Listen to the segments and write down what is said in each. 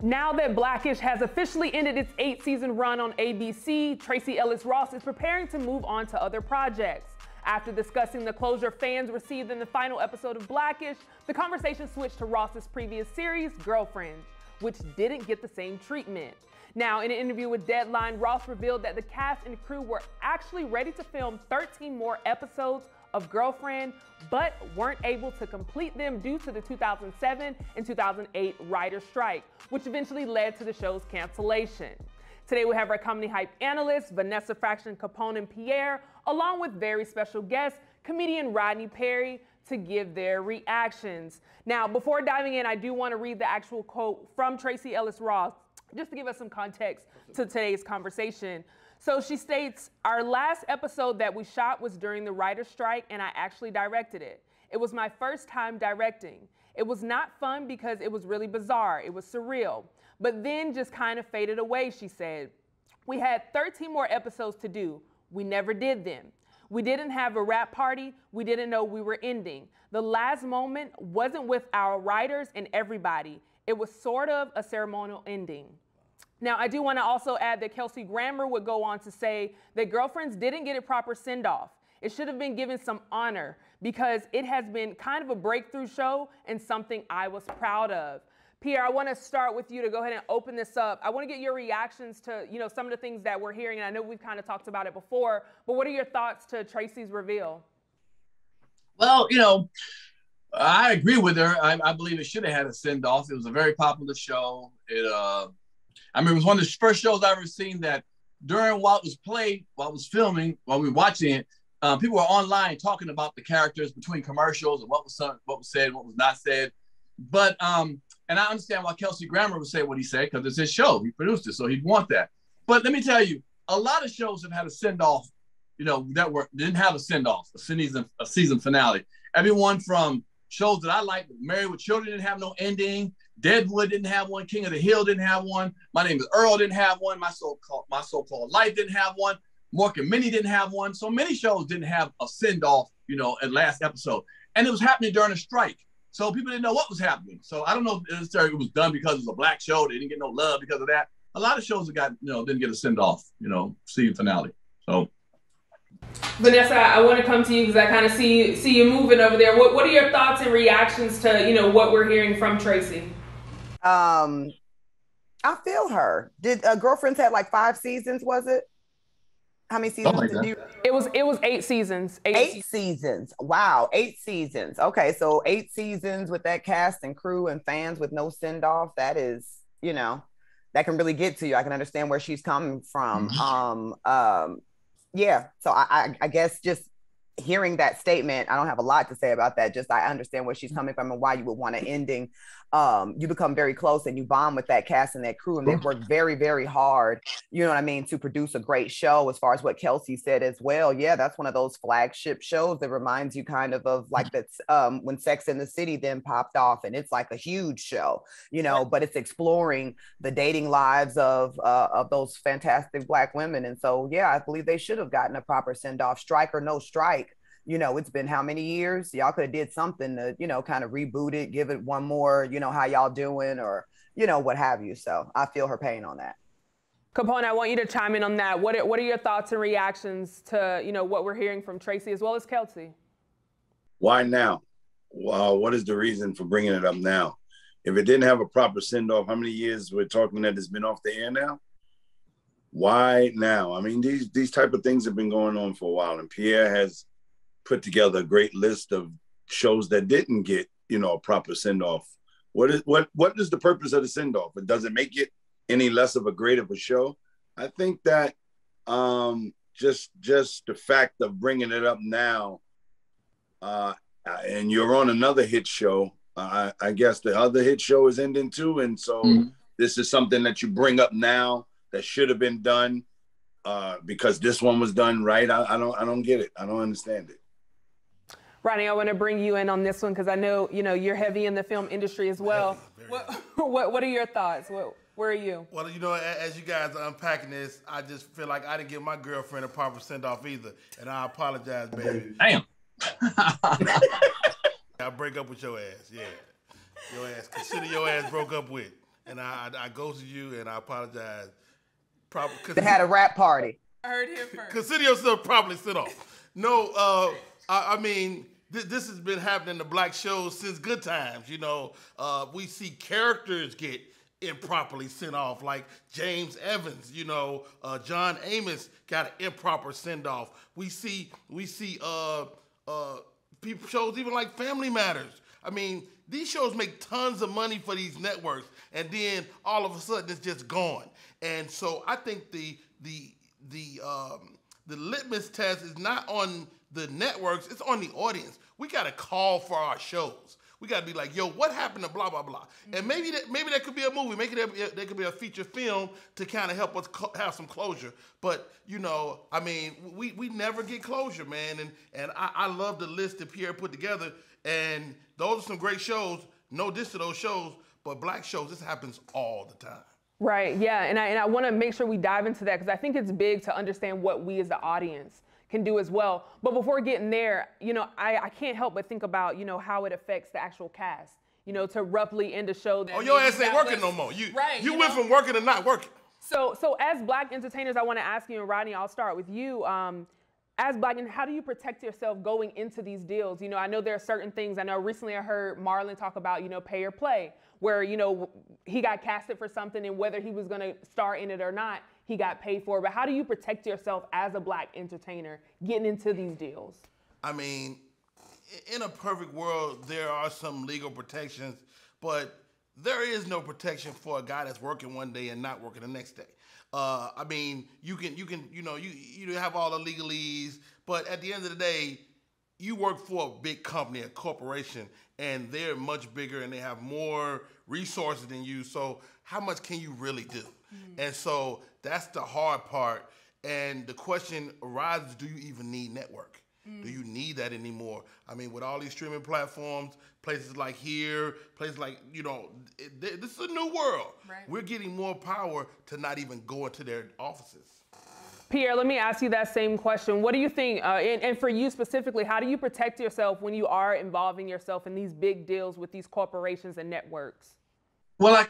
Now that Blackish has officially ended its 8-season run on ABC, Tracee Ellis Ross is preparing to move on to other projects. After discussing the closure fans received in the final episode of Blackish, the conversation switched to Ross's previous series, Girlfriend, which didn't get the same treatment. Now, in an interview with Deadline, Ross revealed that the cast and crew were actually ready to film 13 more episodes of Girlfriend, but weren't able to complete them due to the 2007 and 2008 writer's strike, which eventually led to the show's cancellation. Today we have our comedy hype analysts, Vanessa Fraction, Capone, and Pierre, along with very special guest, comedian Rodney Perry, to give their reactions. Now, before diving in, I do want to read the actual quote from Tracee Ellis Ross, just to give us some context to today's conversation. So she states, "Our last episode that we shot was during the writer's strike, and I actually directed it. It was my first time directing. It was not fun because it was really bizarre. It was surreal. But then just kind of faded away," she said. "We had 13 more episodes to do. We never did them. We didn't have a wrap party. We didn't know we were ending. The last moment wasn't with our writers and everybody. It was sort of a ceremonial ending." Now, I do want to also add that Kelsey Grammer would go on to say that Girlfriends didn't get a proper send-off. It should have been given some honor because it has been kind of a breakthrough show and something I was proud of. Pierre, I want to start with you to go ahead and open this up. I want to get your reactions to, some of the things that we're hearing, and I know we've kind of talked about it before, but what are your thoughts to Tracee's reveal? Well, I agree with her. I believe it should have had a send-off. It was a very popular show. It was one of the first shows I've ever seen that while it was played, while it was filming, while we were watching it, people were online talking about the characters between commercials and what was said, what was not said. But and I understand why Kelsey Grammer would say what he said because it's his show. He produced it, so he'd want that. But let me tell you, a lot of shows have had a send-off, that didn't have a send-off, a season finale. Everyone from shows that I like, Married with Children didn't have no ending. Deadwood didn't have one. King of the Hill didn't have one. My Name is Earl didn't have one. My So-Called Life didn't have one. Mork and Minnie didn't have one. So many shows didn't have a send-off, at last episode. And it was happening during a strike. So people didn't know what was happening. So I don't know if it was done because it was a black show. They didn't get no love because of that. A lot of shows that didn't get a send-off, season finale. So Vanessa, I want to come to you because I kind of see you moving over there. What are your thoughts and reactions to, what we're hearing from Tracee? I feel her. Did Girlfriends had like 5 seasons, was it? How many seasons did you? It was 8 seasons. 8 seasons. Wow, 8 seasons. Okay, so 8 seasons with that cast and crew and fans with no send-off. That is, that can really get to you. I can understand where she's coming from. Yeah, so I guess just hearing that statement, I don't have a lot to say about that. Just I understand where she's coming from and why you would want an ending. You become very close and you bond with that cast and that crew, and they've worked very, very hard, to produce a great show. As far as what Kelsey said as well, yeah, that's one of those flagship shows that reminds you kind of like that's when Sex and the City then popped off, and it's like a huge show, but it's exploring the dating lives of those fantastic Black women. And so, yeah, I believe they should have gotten a proper send-off, strike or no strike. It's been how many years? Y'all could have did something to, kind of reboot it, give it one more, how y'all doing, or, what have you. So I feel her pain on that. Capone, I want you to chime in on that. What are your thoughts and reactions to, what we're hearing from Tracee as well as Kelsey? Why now? Wow, what is the reason for bringing it up now? If it didn't have a proper send-off, how many years we're talking that it's been off the air now? Why now? I mean, these type of things have been going on for a while, and Pierre has put together a great list of shows that didn't get, a proper send-off. What is the purpose of the send-off? It doesn't make it any less of a great of a show. I think that just the fact of bringing it up now, and you're on another hit show, I guess the other hit show is ending too, and so this is something that you bring up now that should have been done because this one was done right. I don't get it. I don't understand it. Rodney, I want to bring you in on this one because I know, you're heavy in the film industry as well. What are your thoughts? Where are you? Well, as you guys are unpacking this, I just feel like I didn't give my girlfriend a proper send-off either, and I apologize, baby. Damn. I'll break up with your ass, yeah. Your ass, consider your ass broke up with. and I ghosted you, and I apologize. They had a rap party. I heard him first. Consider yourself properly sent off. No, I mean, this has been happening to black shows since good times. You know, we see characters get improperly sent off, like James Evans. You know, John Amos got an improper send off. We see people shows even like Family Matters. I mean, these shows make tons of money for these networks, and then all of a sudden it's just gone. And so I think the litmus test is not on the networks, it's on the audience. We got to call for our shows. We got to be like, yo, what happened to blah, blah, blah? Mm-hmm. And maybe that could be a movie. Maybe that could be a feature film to kind of help us have some closure. But, you know, I mean, we never get closure, man. And I love the list that Pierre put together. And those are some great shows. No diss to those shows, but black shows, this happens all the time. Right, yeah, and I want to make sure we dive into that, because I think it's big to understand what we as the audience can do as well. But before getting there, you know, I can't help but think about, you know, how it affects the actual cast, you know, to roughly end a show that... Oh, your ass ain't working no more. You went from working to not working. So as black entertainers, I want to ask you, and Rodney, I'll start with you. As black, and how do you protect yourself going into these deals? You know, I know there are certain things. I know recently I heard Marlon talk about, you know, pay or play, where, you know, he got casted for something, and whether he was going to star in it or not, he got paid for it. But how do you protect yourself as a black entertainer getting into these deals? I mean, in a perfect world, there are some legal protections, but there is no protection for a guy that's working one day and not working the next day. I mean, you have all the legalese, but at the end of the day, you work for a big company, a corporation, and they're much bigger and they have more resources than you. So how much can you really do? Mm-hmm. And so that's the hard part. And the question arises, do you even need network? Mm. Do you need that anymore? I mean, with all these streaming platforms, places like here, places like, you know, this is a new world. Right. We're getting more power to not even go into their offices. Pierre, let me ask you that same question. What do you think, and for you specifically, how do you protect yourself when you are involving yourself in these big deals with these corporations and networks? Well, I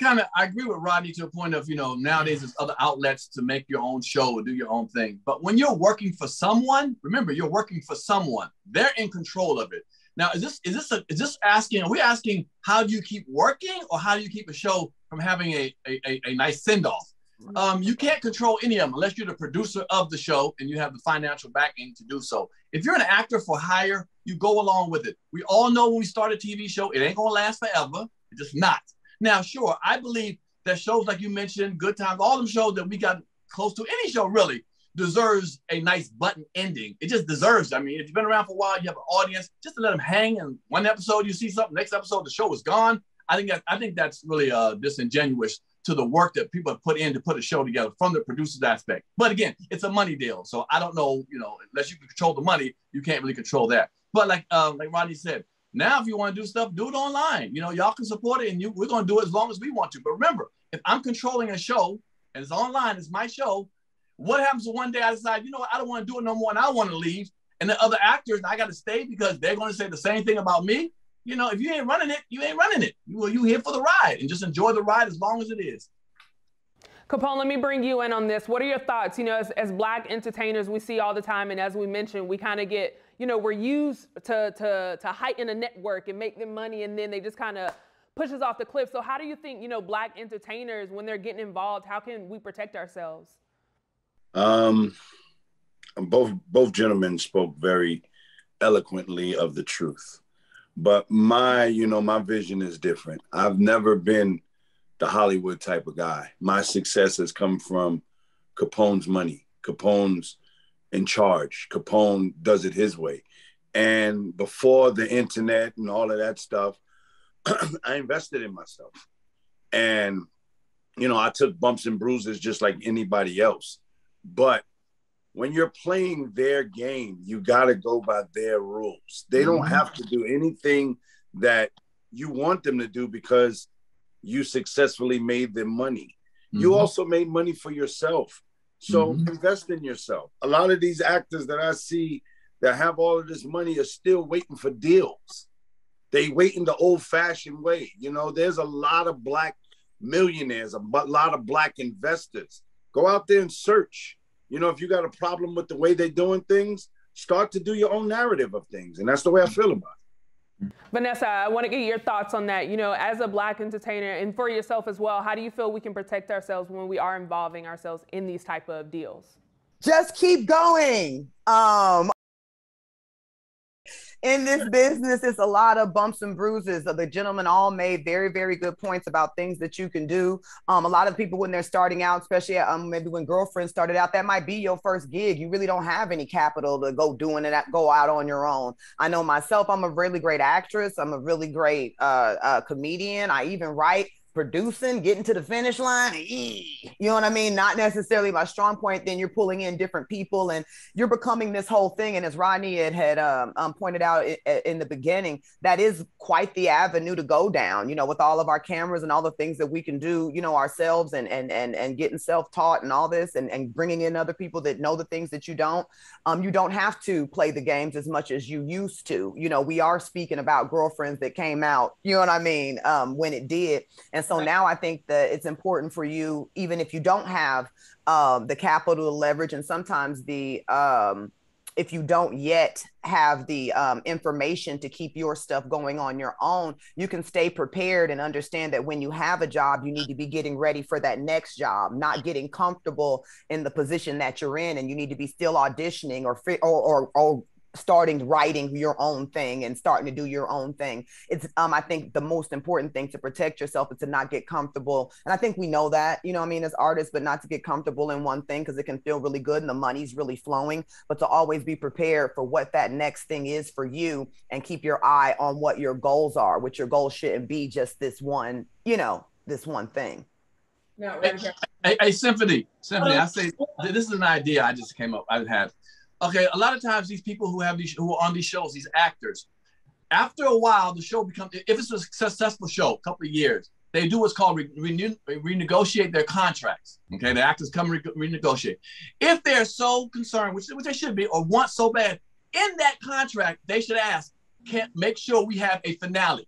agree with Rodney to a point of, you know, nowadays there's other outlets to make your own show or do your own thing. But when you're working for someone, remember, you're working for someone. They're in control of it. Now, is this asking, are we asking how do you keep working, or how do you keep a show from having a nice send-off? You can't control any of them unless you're the producer of the show and you have the financial backing to do so. If you're an actor for hire, you go along with it. We all know when we start a TV show, it ain't gonna last forever. It's just not. Now, sure, I believe that shows like you mentioned, Good Times, all them shows that we got close to, any show really deserves a nice button ending. It just deserves it. I mean, if you've been around for a while, you have an audience, just to let them hang, and one episode you see something, next episode the show is gone. I think that's really disingenuous to the work that people have put in to put a show together from the producer's aspect. But again, it's a money deal. So I don't know, you know, unless you can control the money, you can't really control that. But like Rodney said, now if you want to do stuff, do it online. You know, y'all can support it, and we're going to do it as long as we want to. But remember, if I'm controlling a show and it's online, it's my show, what happens if one day I decide, you know what, I don't want to do it no more and I want to leave, and the other actors, and I got to stay because they're going to say the same thing about me? You know, if you ain't running it, you ain't running it. You here for the ride, and just enjoy the ride as long as it is. Capone, let me bring you in on this. What are your thoughts? You know, as black entertainers, we see all the time, and as we mentioned, we kind of get, you know, we're used to heighten a network and make them money, and then they just kind of push us off the cliff. So how do you think, you know, black entertainers, when they're getting involved, how can we protect ourselves? Both gentlemen spoke very eloquently of the truth, but my vision is different. I've never been the Hollywood type of guy. My success has come from Capone's money. Capone's in charge. Capone does it his way. And before the internet and all of that stuff, I invested in myself. And, you know, I took bumps and bruises just like anybody else. But when you're playing their game, you got to go by their rules. They don't have to do anything that you want them to do because you successfully made them money. You also made money for yourself. So invest in yourself. A lot of these actors that I see that have all of this money are still waiting for deals. They wait in the old-fashioned way. You know, there's a lot of black millionaires, a lot of Black investors. Go out there and search. You know, if you got a problem with the way they're doing things, start to do your own narrative of things. And that's the way I feel about it. Vanessa, I want to get your thoughts on that. You know, as a Black entertainer and for yourself as well, how do you feel we can protect ourselves when we are involving ourselves in these type of deals? Just keep going. In this business, it's a lot of bumps and bruises. The gentlemen all made very, very good points about things that you can do. A lot of people, when they're starting out, especially maybe when girlfriends started out, that might be your first gig. You really don't have any capital to go doing it, go out on your own. I know myself, I'm a really great actress. I'm a really great comedian. I even write. Producing, getting to the finish line, you know what I mean? Not necessarily my strong point. Then you're pulling in different people and you're becoming this whole thing. And as Rodney had pointed out in the beginning, that is quite the avenue to go down, you know, with all of our cameras and all the things that we can do, you know, ourselves and getting self-taught and all this and bringing in other people that know the things that you don't. You don't have to play the games as much as you used to. You know, we are speaking about Girlfriends that came out, you know what I mean, when it did. And so now I think that it's important for you, even if you don't have the capital to leverage, and sometimes if you don't yet have the information to keep your stuff going on your own, you can stay prepared and understand that when you have a job, you need to be getting ready for that next job, not getting comfortable in the position that you're in, and you need to be still auditioning or starting writing your own thing and starting to do your own thing. It's I think the most important thing to protect yourself is to not get comfortable. And I think we know that, you know what I mean, as artists, but not to get comfortable in one thing because it can feel really good and the money's really flowing, but to always be prepared for what that next thing is for you and keep your eye on what your goals are, which your goals shouldn't be just this one, you know, this one thing. No, hey, Symphony, I say, this is an idea I just came up, I've had. Okay, a lot of times these people who are on these shows, these actors, after a while, the show becomes, if it's a successful show, a couple of years, they do what's called renegotiate their contracts. Okay, the actors come renegotiate. If they're so concerned, which they should be, or want so bad, in that contract, they should ask, make sure we have a finale.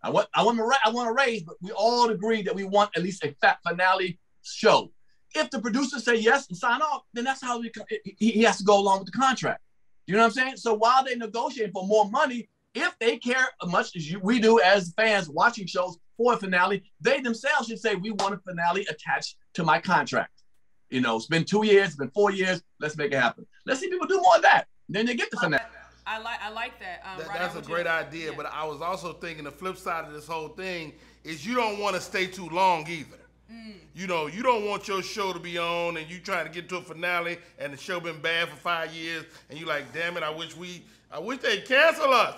I want a raise, but we all agree that we want at least a finale show. If the producers say yes and sign off, then that's how he has to go along with the contract. You know what I'm saying? So while they negotiate for more money, if they care as much as we do as fans watching shows for a finale, they themselves should say, we want a finale attached to my contract. You know, it's been 2 years, it's been 4 years, let's make it happen. Let's see people do more of that. Then they get the finale. I like that. That's a great idea, but I was also thinking the flip side of this whole thing is you don't want to stay too long either. You know, you don't want your show to be on and you trying to get to a finale and the show been bad for 5 years and you like, damn it, I wish they'd cancel us.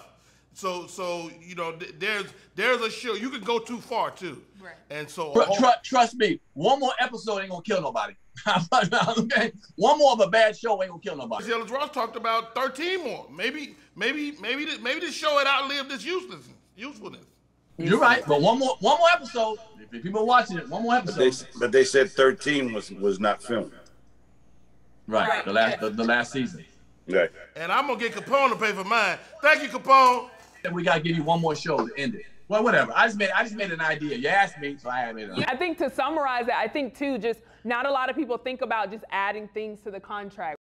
So you know, there's a show you could go too far too. Right. And so trust me, one more episode ain't gonna kill nobody. Okay, one more of a bad show ain't gonna kill nobody. Tracee Ellis Ross talked about 13 more. Maybe this show had outlived its usefulness. You're right, but one more episode. If people are watching it, one more episode. But they said 13 was not filmed. Right. The last season. Right. And I'm gonna get Capone to pay for mine. Thank you, Capone. And we gotta give you one more show to end it. Well, whatever. I just made an idea. You asked me, so I made it. I think to summarize that, I think too, just not a lot of people think about just adding things to the contract.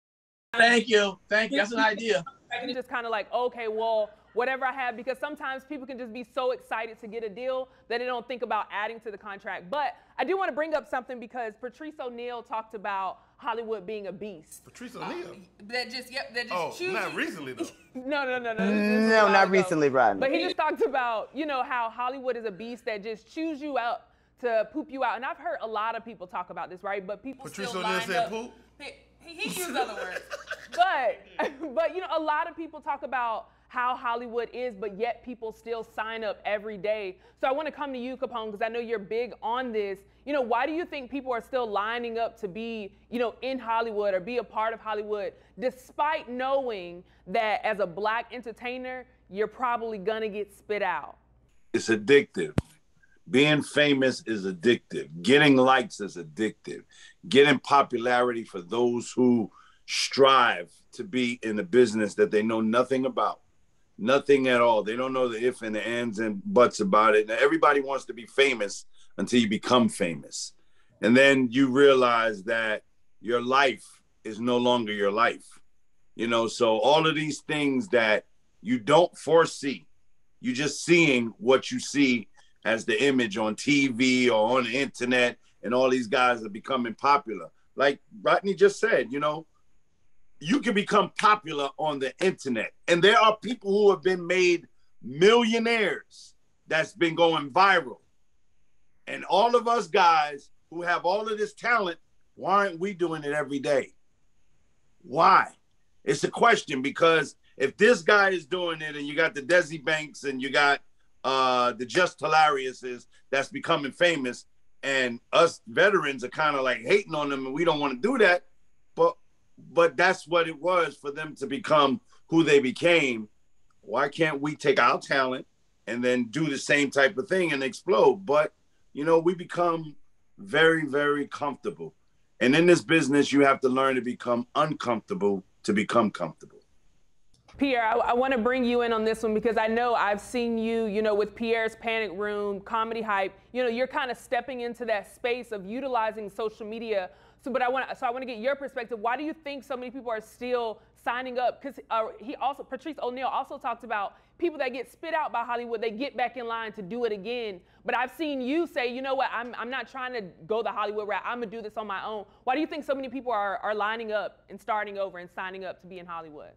Thank you. That's an idea. And just kind of like, okay, well, whatever I have, because sometimes people can just be so excited to get a deal that they don't think about adding to the contract. But I do want to bring up something because Tracee O'Neal talked about Hollywood being a beast. Tracee O'Neal? That just chooses. Not recently though. No. No, not recently, Rodney. But he just talked about, you know, how Hollywood is a beast that just chews you out to poop you out. And I've heard a lot of people talk about this, right? But people Tracee still O'Neal said up. Poop? He used other words. But you know, a lot of people talk about how Hollywood is, but yet people still sign up every day. So I want to come to you, Capone, because I know you're big on this. You know, why do you think people are still lining up to be, you know, in Hollywood or be a part of Hollywood, despite knowing that as a Black entertainer, you're probably gonna get spit out? It's addictive. Being famous is addictive. Getting likes is addictive. Getting popularity for those who strive to be in a business that they know nothing about. Nothing at all. They don't know the ifs and the ands and buts about it. Now, everybody wants to be famous until you become famous. And then you realize that your life is no longer your life. You know, so all of these things that you don't foresee, you're just seeing what you see as the image on TV or on the internet, and all these guys are becoming popular. Like Rodney just said, you know, you can become popular on the internet. And there are people who have been made millionaires that's been going viral. And all of us guys who have all of this talent, why aren't we doing it every day? Why? It's a question, because if this guy is doing it and you got the Desi Banks and you got the Just Hilariouses that's becoming famous, and us veterans are kind of like hating on them and we don't want to do that, but that's what it was for them to become who they became. Why can't we take our talent and then do the same type of thing and explode? But, you know, we become very, very comfortable. And in this business, you have to learn to become uncomfortable to become comfortable. Pierre, I want to bring you in on this one because I know I've seen you, you know, with Pierre's Panic Room, Comedy Hype. You know, you're kind of stepping into that space of utilizing social media. So I want to get your perspective. Why do you think so many people are still signing up? Because Patrice O'Neal also talked about people that get spit out by Hollywood, they get back in line to do it again. But I've seen you say, you know what, I'm not trying to go the Hollywood route. I'm gonna do this on my own. Why do you think so many people are lining up and starting over and signing up to be in Hollywood?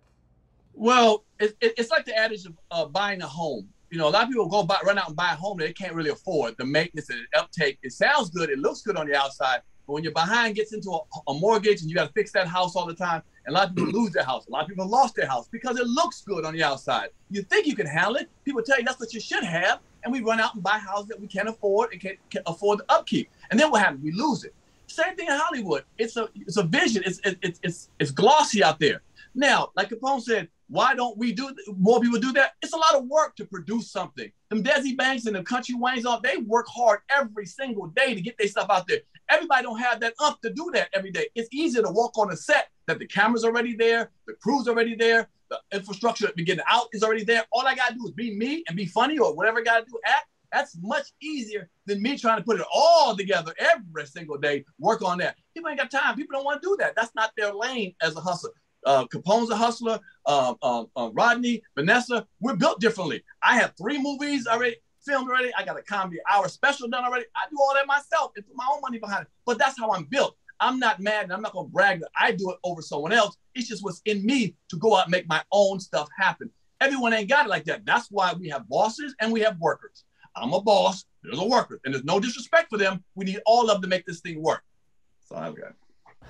Well, it's like the adage of buying a home. You know, a lot of people run out and buy a home that they can't really afford. The maintenance and the uptake, it sounds good, it looks good on the outside, but when you're behind, gets into a mortgage and you got to fix that house all the time, and a lot of people lose their house. A lot of people lost their house because it looks good on the outside. You think you can handle it. People tell you that's what you should have, and we run out and buy houses that we can't afford and can't afford the upkeep. And then what happens? We lose it. Same thing in Hollywood. It's a vision. It's glossy out there. Now, like Capone said, why don't more people do that? It's a lot of work to produce something. Them Desi Banks and the Country Waynes, they work hard every single day to get their stuff out there. Everybody don't have that to do that every day. It's easier to walk on a set that the camera's already there, the crew's already there, the infrastructure to get it out is already there. All I gotta do is be me and be funny or whatever I gotta do, act. That's much easier than me trying to put it all together every single day, work on that. People ain't got time. People don't want to do that. That's not their lane as a hustler. Capone's a hustler. Rodney, Vanessa, we're built differently. I have 3 movies already filmed already. I got a comedy hour special done already. I do all that myself and put my own money behind it. But that's how I'm built. I'm not mad and I'm not going to brag that I do it over someone else. It's just what's in me to go out and make my own stuff happen. Everyone ain't got it like that. That's why we have bosses and we have workers. I'm a boss, there's a worker, and there's no disrespect for them. We need all of them to make this thing work. That's all I've got.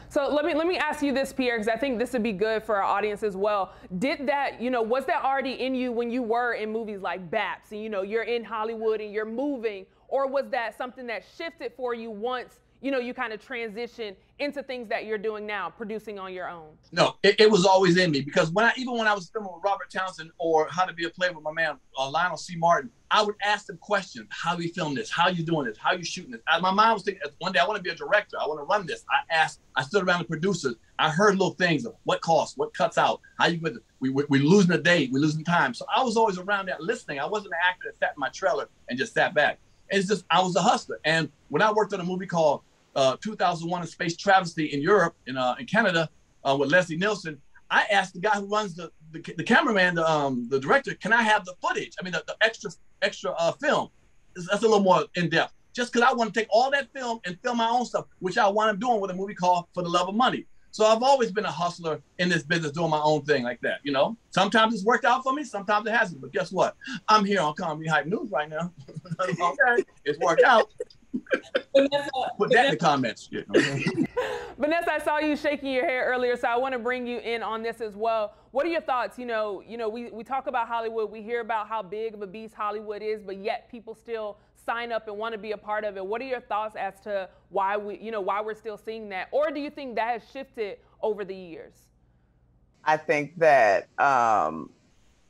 So let me ask you this, Pierre, because I think this would be good for our audience as well. Did that, you know, was that already in you when you were in movies like Baps and, you know, you're in Hollywood and you're moving, or was that something that shifted for you once, you know, you kind of transitioned into things that you're doing now, producing on your own? No, it was always in me, because even when I was filming with Robert Townsend or How to Be a Player with my man Lionel C. Martin, I would ask them questions. How do we film this? How are you doing this? How are you shooting this? My mind was thinking, one day I want to be a director. I want to run this. I stood around the producers. I heard little things of what costs, what cuts out, how you with it. We're losing a day, we're losing time. So I was always around that listening. I wasn't an actor that sat in my trailer and just sat back. It's just, I was a hustler. And when I worked on a movie called 2001: A Space Travesty in Europe, in Canada, with Leslie Nielsen, I asked the guy who runs the cameraman, the director, can I have the footage? I mean, the extra film. That's a little more in depth. Just because I want to take all that film and film my own stuff, which I wound up doing with a movie called For the Love of Money. So I've always been a hustler in this business, doing my own thing like that. You know, sometimes it's worked out for me, sometimes it hasn't. But guess what? I'm here on Comedy Hype News right now. Okay, it's worked out. Put that in the comments. Yeah. Vanessa, I saw you shaking your hair earlier, so I want to bring you in on this as well. What are your thoughts? You know, we talk about Hollywood, we hear about how big of a beast Hollywood is, but yet people still sign up and want to be a part of it. What are your thoughts as to why we're still seeing that? Or do you think that has shifted over the years? I think that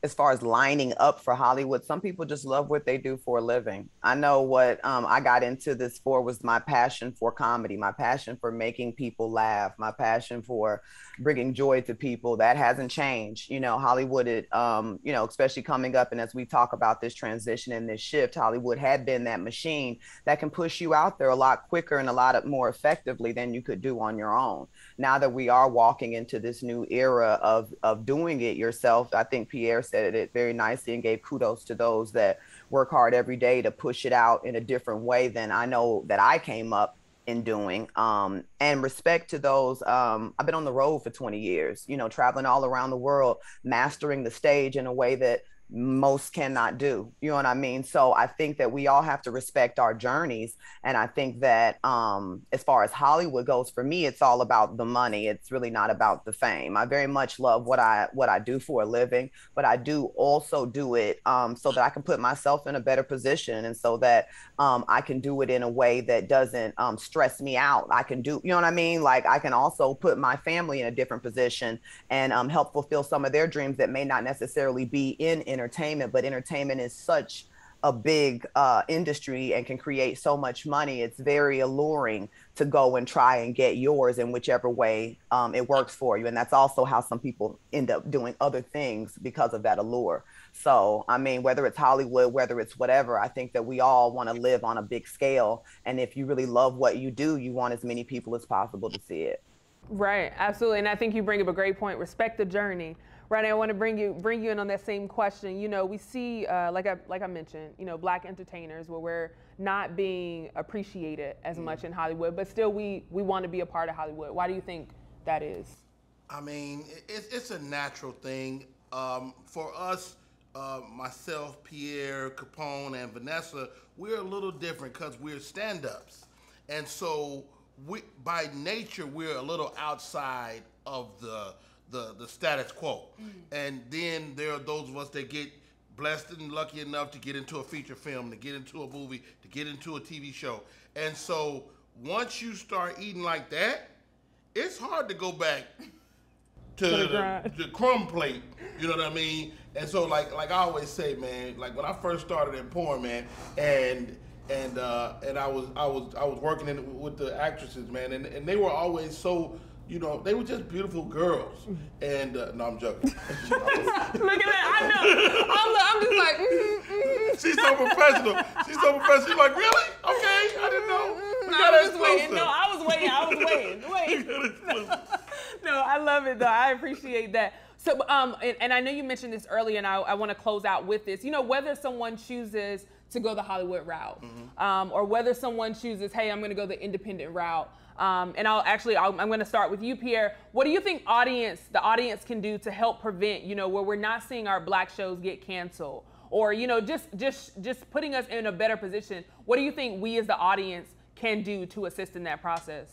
as far as lining up for Hollywood, some people just love what they do for a living. I know what I got into this for was my passion for comedy, my passion for making people laugh, my passion for bringing joy to people. That hasn't changed. You know, Hollywood, you know, especially coming up, and as we talk about this transition and this shift, Hollywood had been that machine that can push you out there a lot quicker and a lot more effectively than you could do on your own. Now that we are walking into this new era of doing it yourself, I think Pierre said it very nicely and gave kudos to those that work hard every day to push it out in a different way than I know that I came up in doing. And respect to those, I've been on the road for 20 years, you know, traveling all around the world, mastering the stage in a way that most cannot do. You know what I mean? So I think that we all have to respect our journeys. And I think that as far as Hollywood goes, for me, it's all about the money. It's really not about the fame. I very much love what I do for a living, but I do also do it so that I can put myself in a better position, and so that I can do it in a way that doesn't stress me out. I can do, you know what I mean? Like, I can also put my family in a different position and help fulfill some of their dreams that may not necessarily be in entertainment, but entertainment is such a big industry and can create so much money. It's very alluring to go and try and get yours in whichever way it works for you. And that's also how some people end up doing other things because of that allure. So, I mean, whether it's Hollywood, whether it's whatever, I think that we all want to live on a big scale. And if you really love what you do, you want as many people as possible to see it. Right, absolutely. And I think you bring up a great point, respect the journey. Right, I want to bring you in on that same question. You know, we see, like I mentioned, you know, Black entertainers where we're not being appreciated as much in Hollywood, but still we want to be a part of Hollywood. Why do you think that is? I mean, it's a natural thing. For us, myself, Pierre, Capone, and Vanessa, we're a little different because we're stand-ups. And so by nature, we're a little outside of the status quo. And then there are those of us that get blessed and lucky enough to get into a feature film, to get into a movie, to get into a TV show. And so once you start eating like that, it's hard to go back to the crumb plate. You know what I mean? And so like I always say, man, like when I first started in porn, man, and I was working with the actresses, man, and they were always so, you know, they were just beautiful girls. And no, I'm joking. Look at that, I know. I'm just like, She's so professional. She's so professional. She's like, really? Okay, I didn't know. No, I was waiting. No, I was waiting. No, I love it though. I appreciate that. So, and I know you mentioned this earlier, and I want to close out with this. You know, whether someone chooses to go the Hollywood route, or whether someone chooses, hey, I'm going to go the independent route. And I'm going to start with you, Pierre. What do you think the audience can do to help prevent, you know, where we're not seeing our Black shows get canceled, or, you know, just putting us in a better position? What do you think we as the audience can do to assist in that process?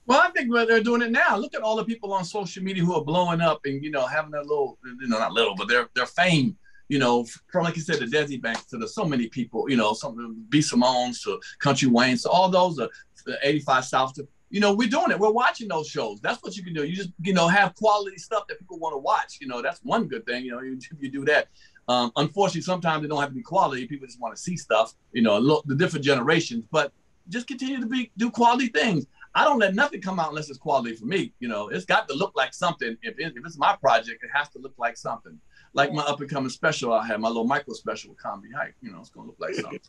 Well, I think they're doing it now. Look at all the people on social media who are blowing up and, you know, having their little, you know, not little, but their fame, you know, from, like you said, the Desi Banks to some many people, you know, some B. Simone's to Country Wayne's, so all those are the 85 South. You know, we're doing it. We're watching those shows. That's what you can do. You just, you know, have quality stuff that people want to watch. You know, that's one good thing. You know, you do that. Unfortunately, sometimes it don't have to be quality. People just want to see stuff, you know, the different generations. But just continue to do quality things. I don't let nothing come out unless it's quality for me. You know, it's got to look like something. If it's my project, it has to look like something. Like my up-and-coming special I have, my little micro special with Comedy Hype. You know, it's going to look like something.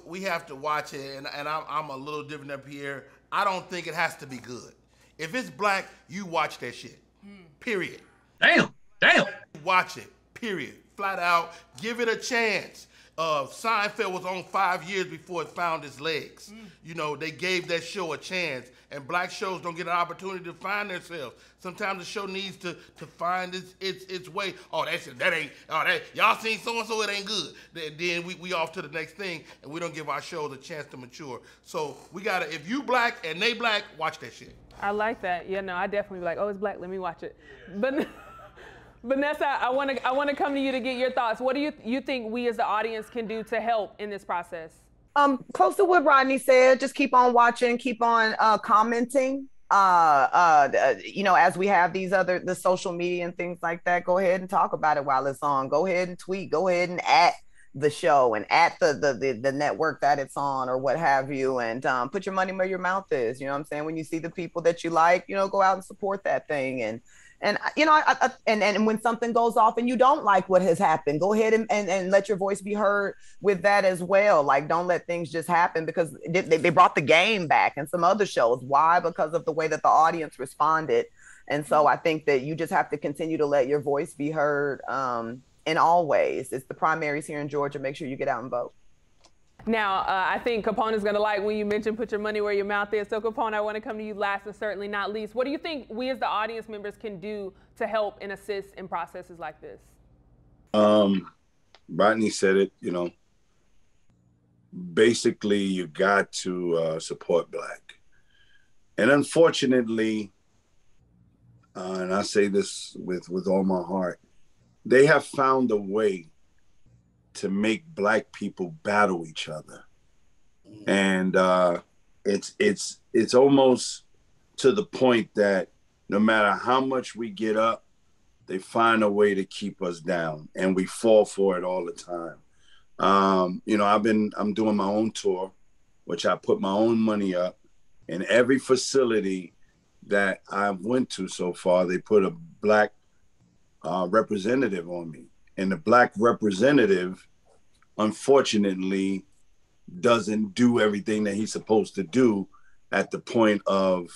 We have to watch it, and I'm a little different than Pierre. I don't think it has to be good. If it's Black, you watch that shit. Period. Damn. Watch it. Period. Flat out. Give it a chance. Seinfeld was on 5 years before it found its legs. You know, they gave that show a chance, and Black shows don't get an opportunity to find themselves. Sometimes the show needs to find its way. Oh, y'all seen so-and-so, it ain't good. Then we off to the next thing, and we don't give our shows a chance to mature. So we gotta, if you Black and they Black, watch that shit. I like that. Yeah, no, I definitely be like, oh, it's Black, let me watch it. But Vanessa, I want to come to you to get your thoughts. What do you think we as the audience can do to help in this process? Close to what Rodney said, just keep on watching, keep on commenting. As we have the social media and things like that, go ahead and talk about it while it's on. Go ahead and tweet, go ahead and at the show and at the network that it's on or what have you, and put your money where your mouth is. You know what I'm saying? When you see the people that you like, go out and support that thing. And when something goes off and you don't like what has happened, go ahead and let your voice be heard with that as well. Like, don't let things just happen, because they brought the game back and some other shows. Why? Because of the way that the audience responded. And so I think that you just have to continue to let your voice be heard in all ways. It's the primaries here in Georgia. Make sure you get out and vote. Now, I think Capone is going to like when you mentioned put your money where your mouth is. So, Capone, I want to come to you last and certainly not least. What do you think we as the audience members can do to help and assist in processes like this? Rodney said it, basically you got to support Black. And unfortunately, and I say this with all my heart, they have found a way to make Black people battle each other. And it's almost to the point that no matter how much we get up, they find a way to keep us down, and we fall for it all the time. I'm doing my own tour, which I put my own money up. In every facility that I went to so far, they put a Black representative on me. And the Black representative, unfortunately, doesn't do everything that he's supposed to do at the point of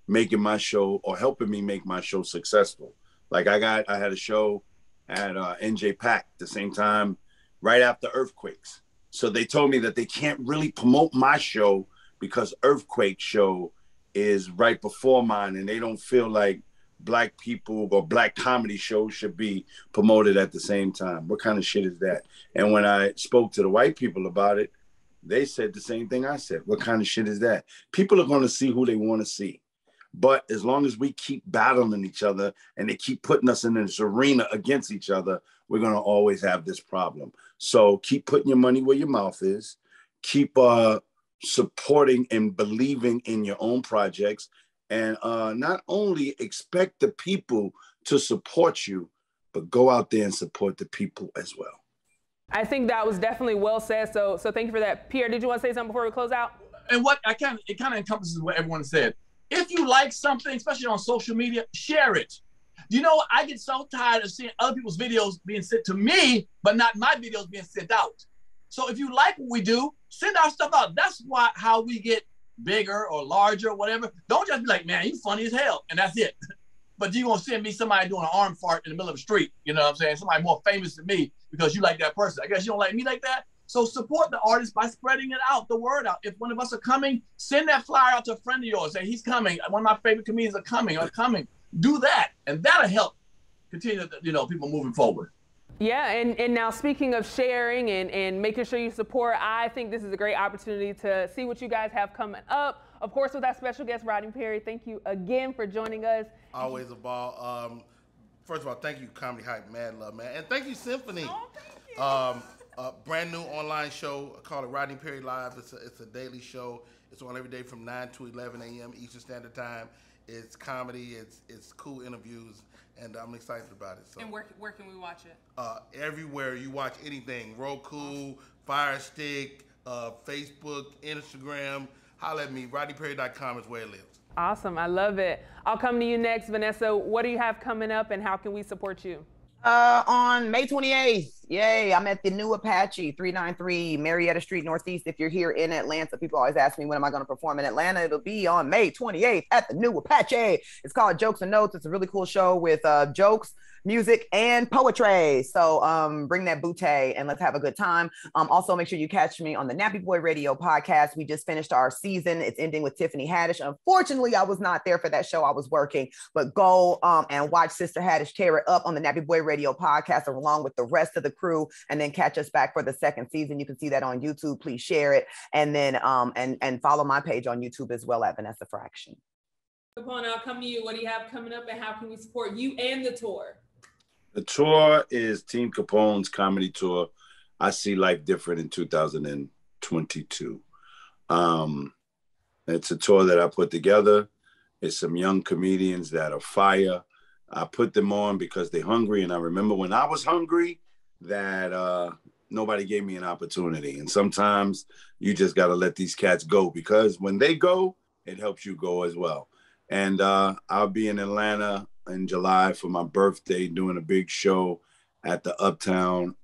making my show or helping me make my show successful. Like I had a show at NJ Pack the same time, right after earthquakes. So they told me that they can't really promote my show because Earthquake show is right before mine, and they don't feel like Black people or Black comedy shows should be promoted at the same time. What kind of shit is that? And when I spoke to the white people about it, they said the same thing I said. What kind of shit is that? People are going to see who they want to see. But as long as we keep battling each other and they keep putting us in this arena against each other, we're going to always have this problem. So keep putting your money where your mouth is. Keep supporting and believing in your own projects. And not only expect the people to support you, but go out there and support the people as well. I think that was definitely well said. So thank you for that. Pierre, did you want to say something before we close out? And it kind of encompasses what everyone said. If you like something, especially on social media, share it. I get so tired of seeing other people's videos being sent to me, but not my videos being sent out. So if you like what we do, send our stuff out. That's how we get bigger or larger or whatever. Don't just be like, man, you funny as hell, and that's it. But you're going to send me somebody doing an arm fart in the middle of the street, you know what I'm saying? Somebody more famous than me because you like that person. I guess you don't like me like that. So support the artist by spreading it out, the word out. If one of us are coming, send that flyer out to a friend of yours. Say, he's coming. One of my favorite comedians are coming. Do that, and that'll help continue, people moving forward. Yeah, and now speaking of sharing and making sure you support, I think this is a great opportunity to see what you guys have coming up. Of course, with our special guest, Rodney Perry, thank you again for joining us. Always a ball. First of all, thank you, Comedy Hype, mad love, man. And thank you, Symphony. Oh, thank you. A brand new online show called it Rodney Perry Live. It's a daily show. It's on every day from 9 to 11 a.m. Eastern Standard Time. It's comedy, it's cool interviews, and I'm excited about it. So. And where can we watch it? Everywhere you watch anything, Roku, Fire Stick, Facebook, Instagram. Holla at me. RodneyPerry.com is where it lives. Awesome, I love it. I'll come to you next, Vanessa. What do you have coming up, and how can we support you? On May 28th, yay, I'm at the New Apache, 393 Marietta Street Northeast. If you're here in Atlanta, people always ask me when am I going to perform in Atlanta. It'll be on May 28th at the New Apache. It's called Jokes and Notes. It's a really cool show with jokes, music, and poetry. So bring that bootay and let's have a good time. Also, make sure you catch me on the Nappy Boy Radio podcast. We just finished our season. It's ending with Tiffany Haddish. Unfortunately, I was not there for that show. I was working, but go and watch Sister Haddish tear it up on the Nappy Boy Radio podcast along with the rest of the crew, and then catch us back for the second season. You can see that on YouTube. Please share it. And then and follow my page on YouTube as well at Vanessa Fraction. Capone, I'll come to you. What do you have coming up, and how can we support you and the tour? The tour is Team Capone's comedy tour. I See Life Different in 2020. 2022. It's a tour that I put together. It's some young comedians that are fire. I put them on because they're hungry. And I remember when I was hungry that nobody gave me an opportunity. And sometimes you just got to let these cats go, because when they go, it helps you go as well. And I'll be in Atlanta in July for my birthday doing a big show at the Uptown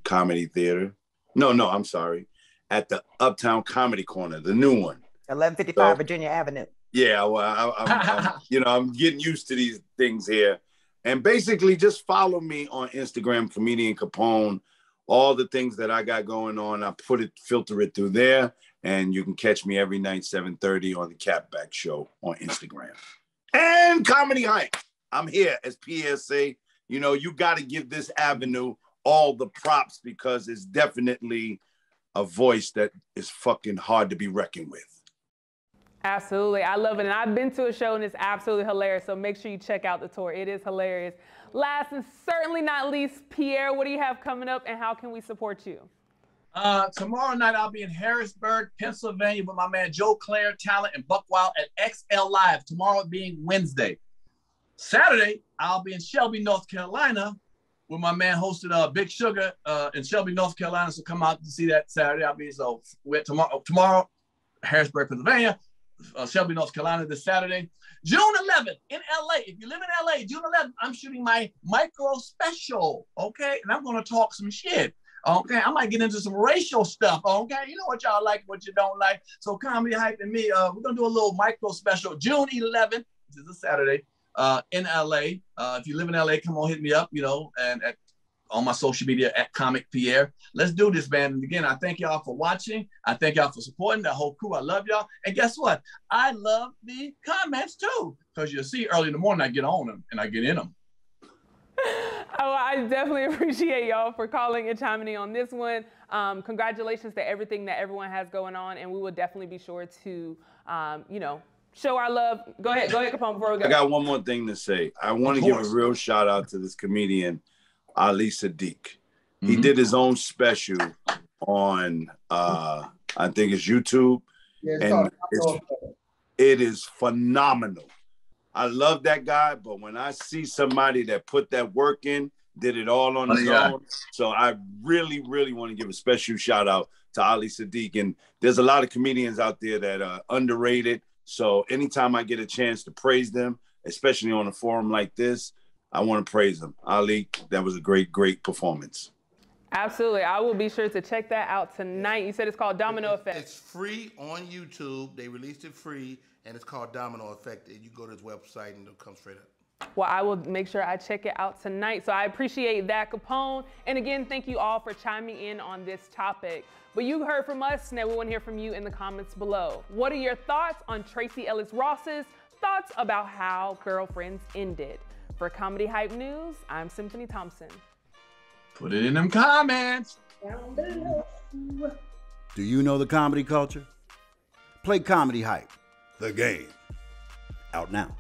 Comedy Theater. No, I'm sorry. At the Uptown Comedy Corner, the new one. 1155 Virginia Avenue. Yeah, well, I'm getting used to these things here. And basically just follow me on Instagram, Comedian Capone. All the things that I got going on, I filter it through there. And you can catch me every night, 7:30 on the Catback Show on Instagram. And Comedy Hype. I'm here as PSA. You know, you got to give this avenue all the props, because it's definitely a voice that is fucking hard to be reckoned with. Absolutely. I love it. And I've been to a show and it's absolutely hilarious. So make sure you check out the tour. It is hilarious. Last and certainly not least, Pierre, what do you have coming up and how can we support you? Tomorrow night, I'll be in Harrisburg, Pennsylvania with my man Joe Claire Talent and Buck Wild at XL Live, tomorrow being Wednesday. Saturday, I'll be in Shelby, North Carolina with my man hosted Big Sugar in Shelby, North Carolina. So come out to see that Saturday. I'll be tomorrow, Harrisburg, Pennsylvania, Shelby, North Carolina this Saturday. June 11th in LA. If you live in LA, June 11th, I'm shooting my micro special, okay? And I'm gonna talk some shit, okay? I might get into some racial stuff, okay? You know what y'all like, what you don't like. So Comedy Hype and me, we're gonna do a little micro special, June 11th, which is a Saturday, in LA. If you live in LA, come on, hit me up, and on my social media at Comic Pierre. Let's do this, man. And again, I thank y'all for watching. I thank y'all for supporting the whole crew. I love y'all. And guess what? I love the comments too, because you'll see early in the morning I get on them and I get in them. Oh, I definitely appreciate y'all for calling and chiming in on this one. Congratulations to everything that everyone has going on, and we will definitely be sure to, show our love. Go ahead, Capone, before we go. I got one more thing to say. I want to give a real shout out to this comedian, Ali Sadiq. He did his own special on, I think it's YouTube. Yeah, and it is phenomenal. I love that guy, but when I see somebody that put that work in, did it all on his own. So I really, really want to give a special shout out to Ali Sadiq. And there's a lot of comedians out there that are underrated. So anytime I get a chance to praise them, especially on a forum like this, I want to praise them. Ali, that was a great, great performance. Absolutely. I will be sure to check that out tonight. You said it's called Domino Effect. It's free on YouTube. They released it free, and it's called Domino Effect. And you go to his website, and it'll come straight up. Well, I will make sure I check it out tonight. So I appreciate that, Capone. And again, thank you all for chiming in on this topic. But you heard from us. Now we want to hear from you in the comments below. What are your thoughts on Tracee Ellis Ross's thoughts about how Girlfriends ended? For Comedy Hype News, I'm Symphony Thompson. Put it in them comments. Down below. Do you know the comedy culture? Play Comedy Hype, the game. Out now.